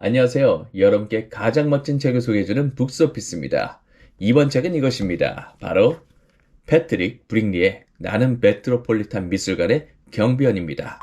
안녕하세요. 여러분께 가장 멋진 책을 소개해주는 북스오피스입니다. 이번 책은 이것입니다. 바로 패트릭 브릭리의 나는 메트로폴리탄 미술관의 경비원입니다.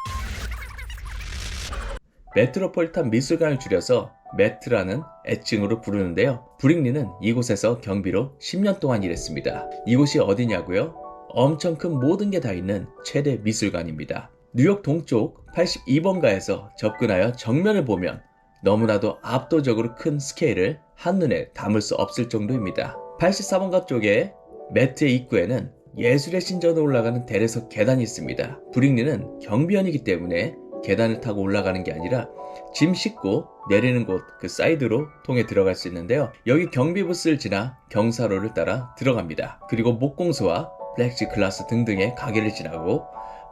메트로폴리탄 미술관을 줄여서 메트라는 애칭으로 부르는데요. 브릭리는 이곳에서 경비로 10년 동안 일했습니다. 이곳이 어디냐고요? 엄청 큰 모든 게 다 있는 최대 미술관입니다. 뉴욕 동쪽 82번가에서 접근하여 정면을 보면 너무나도 압도적으로 큰 스케일을 한눈에 담을 수 없을 정도입니다. 84번가 쪽에 매트의 입구에는 예술의 신전으로 올라가는 대리석 계단이 있습니다. 브릭리는 경비원이기 때문에 계단을 타고 올라가는 게 아니라 짐 싣고 내리는 곳 그 사이드로 통해 들어갈 수 있는데요. 여기 경비부스를 지나 경사로를 따라 들어갑니다. 그리고 목공소와 플렉시글라스 등등의 가게를 지나고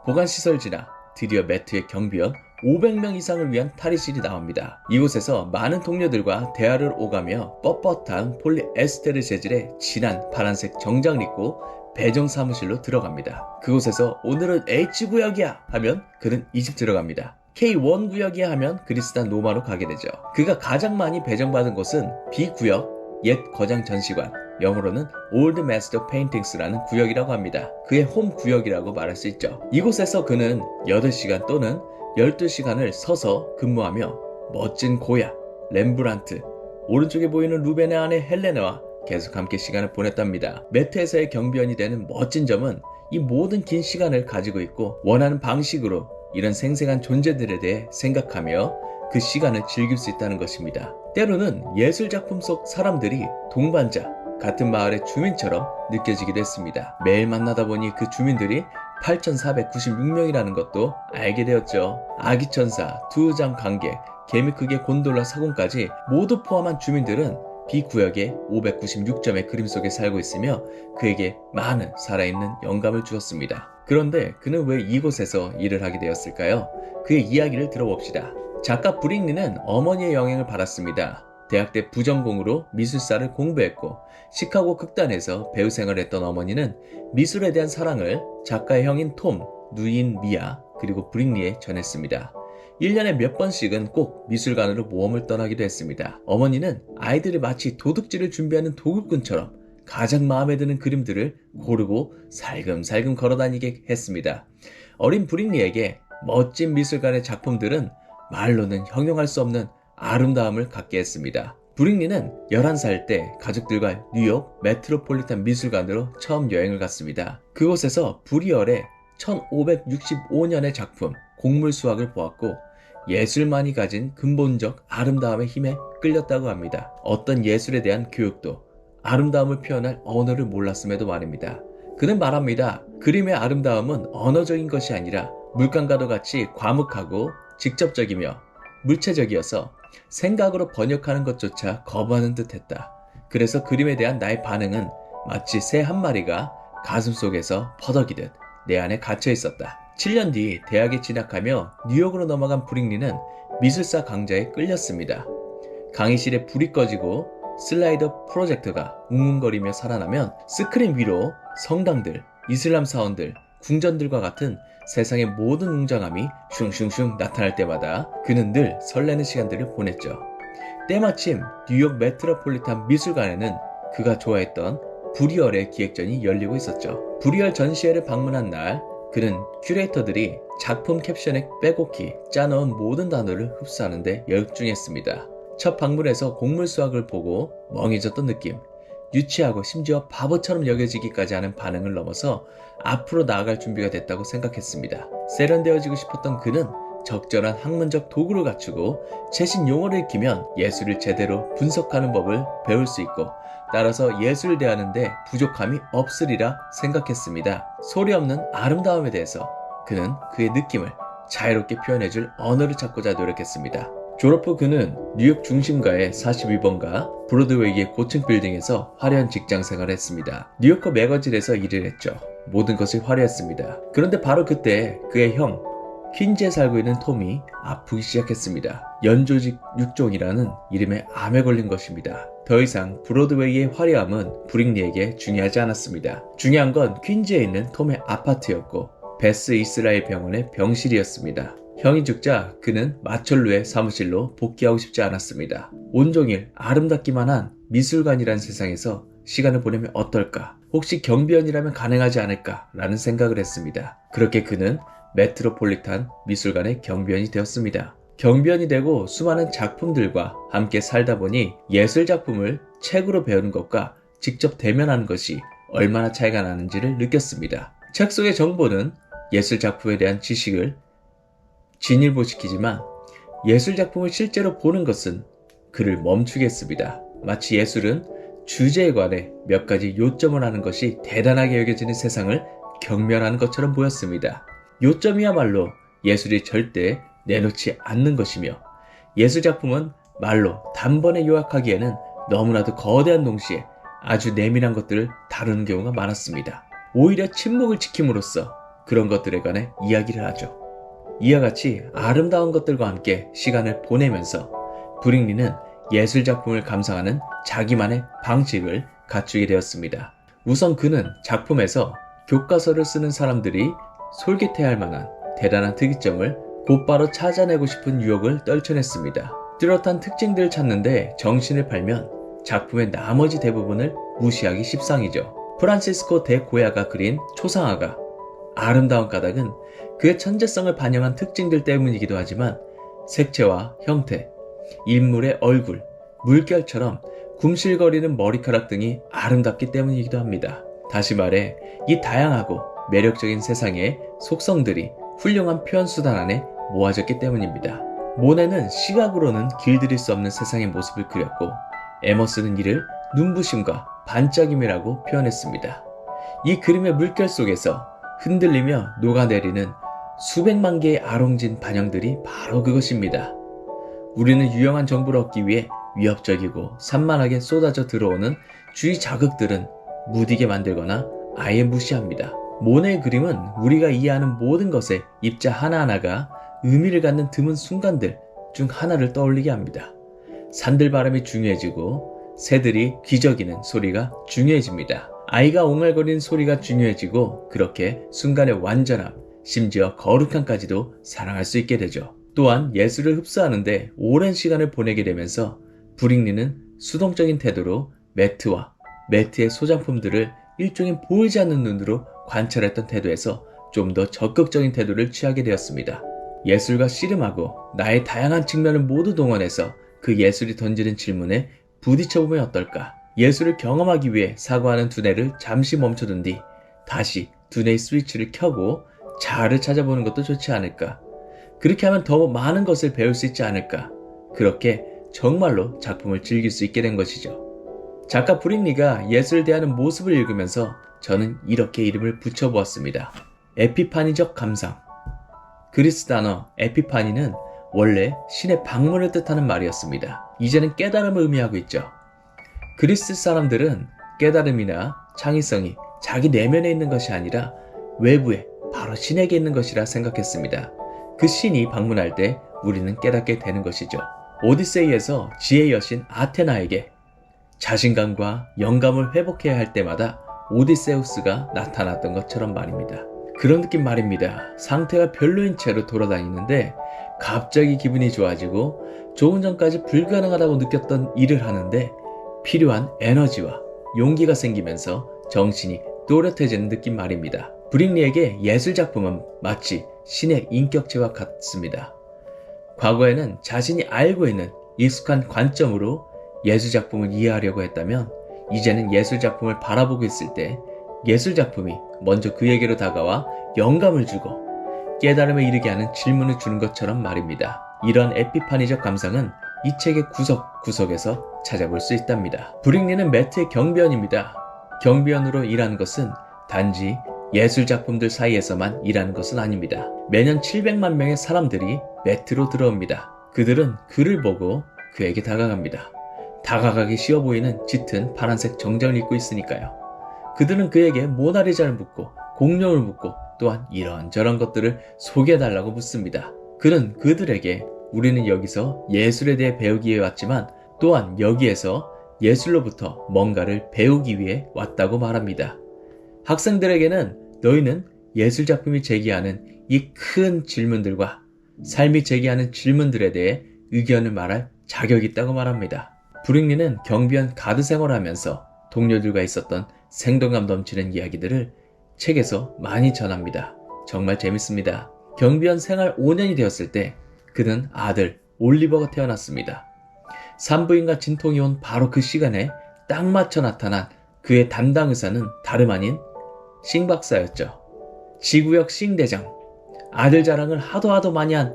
보관시설 지나 드디어 매트의 경비원 500명 이상을 위한 탈의실이 나옵니다. 이곳에서 많은 동료들과 대화를 오가며 뻣뻣한 폴리에스테르 재질의 진한 파란색 정장을 입고 배정 사무실로 들어갑니다. 그곳에서 오늘은 H구역이야 하면 그는 이 집 들어갑니다. K1 구역이야 하면 그리스단 로마로 가게 되죠. 그가 가장 많이 배정받은 곳은 B구역 옛 거장 전시관, 영어로는 Old Master Paintings라는 구역이라고 합니다. 그의 홈 구역이라고 말할 수 있죠. 이곳에서 그는 8시간 또는 12시간을 서서 근무하며 멋진 고야, 렘브란트, 오른쪽에 보이는 루벤의 아내 헬레나와 계속 함께 시간을 보냈답니다. 매트에서의 경비원이 되는 멋진 점은 이 모든 긴 시간을 가지고 있고 원하는 방식으로 이런 생생한 존재들에 대해 생각하며 그 시간을 즐길 수 있다는 것입니다. 때로는 예술작품 속 사람들이 동반자, 같은 마을의 주민처럼 느껴지기도 했습니다. 매일 만나다 보니 그 주민들이 8,496명이라는 것도 알게 되었죠. 아기천사, 두장 관객, 개미크기의 곤돌라 사공까지 모두 포함한 주민들은 B구역의 596점의 그림 속에 살고 있으며 그에게 많은 살아있는 영감을 주었습니다. 그런데 그는 왜 이곳에서 일을 하게 되었을까요? 그의 이야기를 들어봅시다. 작가 브릭리는 어머니의 영향을 받았습니다. 대학 때 부전공으로 미술사를 공부했고 시카고 극단에서 배우 생활을 했던 어머니는 미술에 대한 사랑을 작가의 형인 톰, 누이인 미아, 그리고 브릭리에 전했습니다. 1년에 몇 번씩은 꼭 미술관으로 모험을 떠나기도 했습니다. 어머니는 아이들이 마치 도둑질을 준비하는 도굴꾼처럼 가장 마음에 드는 그림들을 고르고 살금살금 걸어다니게 했습니다. 어린 브릭리에게 멋진 미술관의 작품들은 말로는 형용할 수 없는 아름다움을 갖게 했습니다. 브릭리는 11살 때 가족들과 뉴욕 메트로폴리탄 미술관으로 처음 여행을 갔습니다. 그곳에서 브리얼의 1565년의 작품 곡물수학을 보았고 예술만이 가진 근본적 아름다움의 힘에 끌렸다고 합니다. 어떤 예술에 대한 교육도 아름다움을 표현할 언어를 몰랐음에도 말입니다. 그는 말합니다. 그림의 아름다움은 언어적인 것이 아니라 물감과도 같이 과묵하고 직접적이며 물체적이어서 생각으로 번역하는 것조차 거부하는 듯했다. 그래서 그림에 대한 나의 반응은 마치 새 한 마리가 가슴속에서 퍼덕이듯 내 안에 갇혀 있었다. 7년 뒤 대학에 진학하며 뉴욕으로 넘어간 브릭리는 미술사 강좌에 끌렸습니다. 강의실에 불이 꺼지고 슬라이더 프로젝터가 웅웅거리며 살아나면 스크린 위로 성당들, 이슬람 사원들, 궁전들과 같은 세상의 모든 웅장함이 슝슝슝 나타날 때마다 그는 늘 설레는 시간들을 보냈죠. 때마침 뉴욕 메트로폴리탄 미술관에는 그가 좋아했던 브리얼의 기획전이 열리고 있었죠. 브리얼 전시회를 방문한 날 그는 큐레이터들이 작품 캡션에 빼곡히 짜놓은 모든 단어를 흡수하는데 열중했습니다. 첫 방문에서 곡물수학을 보고 멍해졌던 느낌, 유치하고 심지어 바보처럼 여겨지기까지 하는 반응을 넘어서 앞으로 나아갈 준비가 됐다고 생각했습니다. 세련되어지고 싶었던 그는 적절한 학문적 도구를 갖추고 최신 용어를 익히면 예술을 제대로 분석하는 법을 배울 수 있고 따라서 예술을 대하는데 부족함이 없으리라 생각했습니다. 소리 없는 아름다움에 대해서 그는 그의 느낌을 자유롭게 표현해줄 언어를 찾고자 노력했습니다. 졸업 후 그는 뉴욕 중심가의 42번가 브로드웨이의 고층 빌딩에서 화려한 직장 생활을 했습니다. 뉴요커 매거진에서 일을 했죠. 모든 것이 화려했습니다. 그런데 바로 그때 그의 형 퀸즈에 살고 있는 톰이 아프기 시작했습니다. 연조직 6종이라는 이름에 암에 걸린 것입니다. 더 이상 브로드웨이의 화려함은 브릭리에게 중요하지 않았습니다. 중요한 건 퀸즈에 있는 톰의 아파트였고 베스 이스라엘 병원의 병실이었습니다. 형이 죽자 그는 마철루의 사무실로 복귀하고 싶지 않았습니다. 온종일 아름답기만 한 미술관이란 세상에서 시간을 보내면 어떨까? 혹시 경비원이라면 가능하지 않을까? 라는 생각을 했습니다. 그렇게 그는 메트로폴리탄 미술관의 경비원이 되었습니다. 경비원이 되고 수많은 작품들과 함께 살다 보니 예술작품을 책으로 배우는 것과 직접 대면하는 것이 얼마나 차이가 나는지를 느꼈습니다. 책 속의 정보는 예술작품에 대한 지식을 진일보시키지만 예술작품을 실제로 보는 것은 그를 멈추게 했습니다. 마치 예술은 주제에 관해 몇 가지 요점을 하는 것이 대단하게 여겨지는 세상을 경멸하는 것처럼 보였습니다. 요점이야말로 예술이 절대 내놓지 않는 것이며 예술작품은 말로 단번에 요약하기에는 너무나도 거대한 동시에 아주 내밀한 것들을 다루는 경우가 많았습니다. 오히려 침묵을 지킴으로써 그런 것들에 관해 이야기를 하죠. 이와 같이 아름다운 것들과 함께 시간을 보내면서 브릭리는 예술작품을 감상하는 자기만의 방식을 갖추게 되었습니다. 우선 그는 작품에서 교과서를 쓰는 사람들이 솔깃해할 만한 대단한 특이점을 곧바로 찾아내고 싶은 유혹을 떨쳐냈습니다. 뚜렷한 특징들을 찾는데 정신을 팔면 작품의 나머지 대부분을 무시하기 십상이죠. 프란시스코 데 고야가 그린 초상화가 아름다운 까닭은 그의 천재성을 반영한 특징들 때문이기도 하지만 색채와 형태, 인물의 얼굴, 물결처럼 굼실거리는 머리카락 등이 아름답기 때문이기도 합니다. 다시 말해 이 다양하고 매력적인 세상의 속성들이 훌륭한 표현 수단 안에 모아졌기 때문입니다. 모네는 시각으로는 길들일 수 없는 세상의 모습을 그렸고 에머스는 이를 눈부심과 반짝임이라고 표현했습니다. 이 그림의 물결 속에서 흔들리며 녹아내리는 수백만 개의 아롱진 반영들이 바로 그것입니다. 우리는 유용한 정보를 얻기 위해 위협적이고 산만하게 쏟아져 들어오는 주위 자극들은 무디게 만들거나 아예 무시합니다. 모네의 그림은 우리가 이해하는 모든 것의 입자 하나하나가 의미를 갖는 드문 순간들 중 하나를 떠올리게 합니다. 산들바람이 중요해지고 새들이 기저귀는 소리가 중요해집니다. 아이가 옹알거리는 소리가 중요해지고 그렇게 순간의 완전함, 심지어 거룩함까지도 사랑할 수 있게 되죠. 또한 예술을 흡수하는데 오랜 시간을 보내게 되면서 브릭리는 수동적인 태도로 매트와 매트의 소장품들을 일종의 보이지 않는 눈으로 관찰했던 태도에서 좀 더 적극적인 태도를 취하게 되었습니다. 예술과 씨름하고 나의 다양한 측면을 모두 동원해서 그 예술이 던지는 질문에 부딪혀보면 어떨까? 예술을 경험하기 위해 사고하는 두뇌를 잠시 멈춰둔 뒤 다시 두뇌의 스위치를 켜고 자아를 찾아보는 것도 좋지 않을까? 그렇게 하면 더 많은 것을 배울 수 있지 않을까? 그렇게 정말로 작품을 즐길 수 있게 된 것이죠. 작가 브릭리가 예술에 대한 모습을 읽으면서 저는 이렇게 이름을 붙여보았습니다. 에피파니적 감상. 그리스 단어 에피파니는 원래 신의 방문을 뜻하는 말이었습니다. 이제는 깨달음을 의미하고 있죠. 그리스 사람들은 깨달음이나 창의성이 자기 내면에 있는 것이 아니라 외부에 바로 신에게 있는 것이라 생각했습니다. 그 신이 방문할 때 우리는 깨닫게 되는 것이죠. 오디세이에서 지혜의 여신 아테나에게 자신감과 영감을 회복해야 할 때마다 오디세우스가 나타났던 것처럼 말입니다. 그런 느낌 말입니다. 상태가 별로인 채로 돌아다니는데 갑자기 기분이 좋아지고 조금 전까지 불가능하다고 느꼈던 일을 하는데 필요한 에너지와 용기가 생기면서 정신이 또렷해지는 느낌 말입니다. 브릭리에게 예술작품은 마치 신의 인격체와 같습니다. 과거에는 자신이 알고 있는 익숙한 관점으로 예술작품을 이해하려고 했다면 이제는 예술작품을 바라보고 있을 때 예술작품이 먼저 그에게로 다가와 영감을 주고 깨달음에 이르게 하는 질문을 주는 것처럼 말입니다. 이런 에피파니적 감상은 이 책의 구석구석에서 찾아볼 수 있답니다. 브릭리는 매트의 경비원입니다. 경비원으로 일하는 것은 단지 예술작품들 사이에서만 일하는 것은 아닙니다. 매년 700만 명의 사람들이 매트로 들어옵니다. 그들은 그를 보고 그에게 다가갑니다. 다가가기 쉬워 보이는 짙은 파란색 정장을 입고 있으니까요. 그들은 그에게 모나리자를 묻고 공룡을 묻고 또한 이런저런 것들을 소개해달라고 묻습니다. 그는 그들에게 우리는 여기서 예술에 대해 배우기 위해 왔지만 또한 여기에서 예술로부터 뭔가를 배우기 위해 왔다고 말합니다. 학생들에게는 너희는 예술작품이 제기하는 이 큰 질문들과 삶이 제기하는 질문들에 대해 의견을 말할 자격이 있다고 말합니다. 브릭리는 경비원 가드 생활을 하면서 동료들과 있었던 생동감 넘치는 이야기들을 책에서 많이 전합니다. 정말 재밌습니다. 경비원 생활 5년이 되었을 때 그는 아들 올리버가 태어났습니다. 산부인과 진통이 온 바로 그 시간에 딱 맞춰 나타난 그의 담당 의사는 다름 아닌 싱 박사였죠. 지구역 싱 대장, 아들 자랑을 하도 많이 한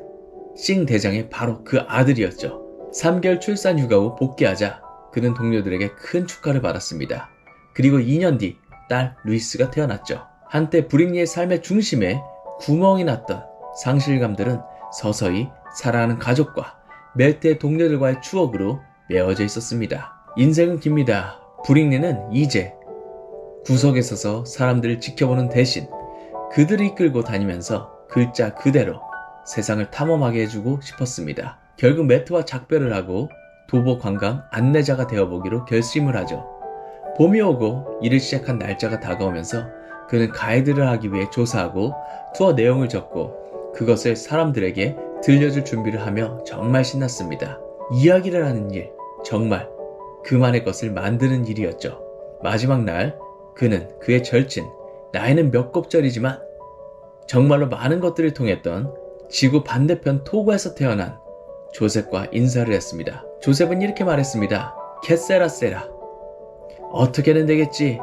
싱 대장의 바로 그 아들이었죠. 3개월 출산 휴가 후 복귀하자 그는 동료들에게 큰 축하를 받았습니다. 그리고 2년 뒤 딸 루이스가 태어났죠. 한때 브릭리의 삶의 중심에 구멍이 났던 상실감들은 서서히 사랑하는 가족과 멜트의 동료들과의 추억으로 메워져 있었습니다. 인생은 깁니다. 브릭리는 이제 구석에 서서 사람들을 지켜보는 대신 그들을 이끌고 다니면서 글자 그대로 세상을 탐험하게 해주고 싶었습니다. 결국 매트와 작별을 하고 도보 관광 안내자가 되어보기로 결심을 하죠. 봄이 오고 일을 시작한 날짜가 다가오면서 그는 가이드를 하기 위해 조사하고 투어 내용을 적고 그것을 사람들에게 들려줄 준비를 하며 정말 신났습니다. 이야기를 하는 일, 정말 그만의 것을 만드는 일이었죠. 마지막 날 그는 그의 절친, 나이는 몇 곱절이지만 정말로 많은 것들을 통했던 지구 반대편 토고에서 태어난 조셉과 인사를 했습니다. 조셉은 이렇게 말했습니다. 캐세라 세라. 어떻게든 되겠지.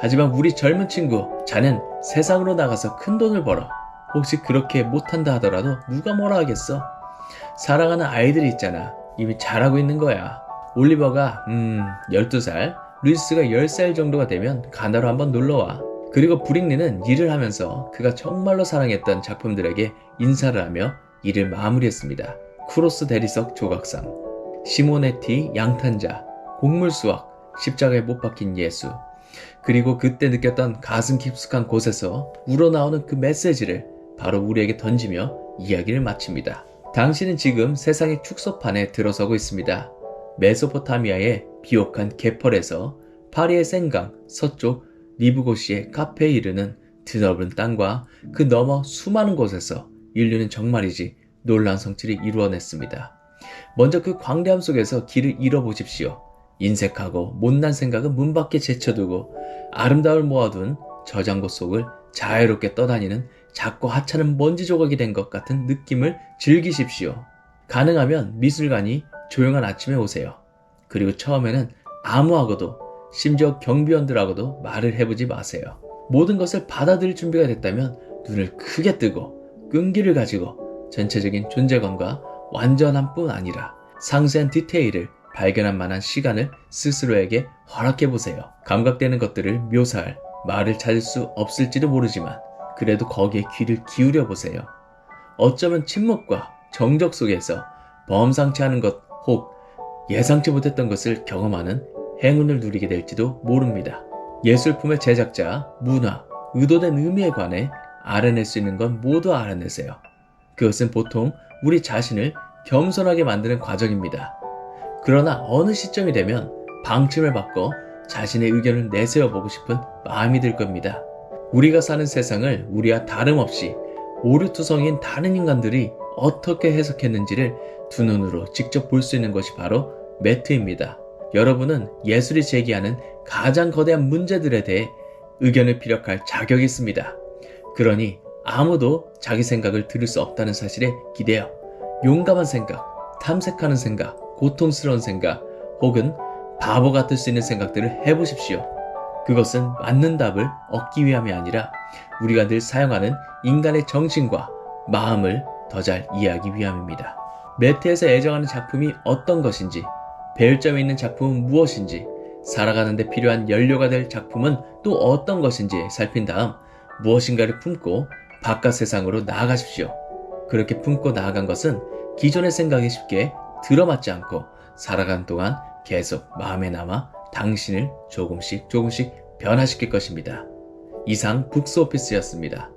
하지만 우리 젊은 친구, 자넨 세상으로 나가서 큰 돈을 벌어. 혹시 그렇게 못한다 하더라도 누가 뭐라 하겠어? 사랑하는 아이들이 있잖아. 이미 잘하고 있는 거야. 올리버가 12살, 루이스가 10살 정도가 되면 가나로 한번 놀러와. 그리고 브릭리는 일을 하면서 그가 정말로 사랑했던 작품들에게 인사를 하며 일을 마무리했습니다. 크로스 대리석 조각상, 시모네티 양탄자, 곡물수학, 십자가에 못 박힌 예수, 그리고 그때 느꼈던 가슴 깊숙한 곳에서 우러나오는 그 메시지를 바로 우리에게 던지며 이야기를 마칩니다. 당신은 지금 세상의 축소판에 들어서고 있습니다. 메소포타미아의 비옥한 게펄에서 파리의 센강 서쪽 리브고시의 카페에 이르는 드넓은 땅과 그 너머 수많은 곳에서 인류는 정말이지 놀라운 성취를 이루어냈습니다. 먼저 그 광대함 속에서 길을 잃어보십시오. 인색하고 못난 생각은 문 밖에 제쳐두고 아름다움을 모아둔 저장고 속을 자유롭게 떠다니는 작고 하찮은 먼지 조각이 된 것 같은 느낌을 즐기십시오. 가능하면 미술관이 조용한 아침에 오세요. 그리고 처음에는 아무하고도, 심지어 경비원들하고도 말을 해보지 마세요. 모든 것을 받아들일 준비가 됐다면 눈을 크게 뜨고 끈기를 가지고 전체적인 존재감과 완전함뿐 아니라 상세한 디테일을 발견할 만한 시간을 스스로에게 허락해보세요. 감각되는 것들을 묘사할 말을 찾을 수 없을지도 모르지만 그래도 거기에 귀를 기울여보세요. 어쩌면 침묵과 정적 속에서 범상치 않은 것 혹 예상치 못했던 것을 경험하는 행운을 누리게 될지도 모릅니다. 예술품의 제작자, 문화, 의도된 의미에 관해 알아낼 수 있는 건 모두 알아내세요. 그것은 보통 우리 자신을 겸손하게 만드는 과정입니다. 그러나 어느 시점이 되면 방침을 바꿔 자신의 의견을 내세워보고 싶은 마음이 들 겁니다. 우리가 사는 세상을 우리와 다름없이 오류투성인 다른 인간들이 어떻게 해석했는지를 두 눈으로 직접 볼 수 있는 것이 바로 매트입니다. 여러분은 예술이 제기하는 가장 거대한 문제들에 대해 의견을 피력할 자격이 있습니다. 그러니 아무도 자기 생각을 들을 수 없다는 사실에 기대어 용감한 생각, 탐색하는 생각, 고통스러운 생각 혹은 바보 같을 수 있는 생각들을 해보십시오. 그것은 맞는 답을 얻기 위함이 아니라 우리가 늘 사용하는 인간의 정신과 마음을 더 잘 이해하기 위함입니다. 매트에서 애정하는 작품이 어떤 것인지, 배울 점이 있는 작품은 무엇인지, 살아가는 데 필요한 연료가 될 작품은 또 어떤 것인지 살핀 다음 무엇인가를 품고 바깥 세상으로 나아가십시오. 그렇게 품고 나아간 것은 기존의 생각에 쉽게 들어맞지 않고 살아가는 동안 계속 마음에 남아 당신을 조금씩 변화시킬 것입니다. 이상 북스오피스였습니다.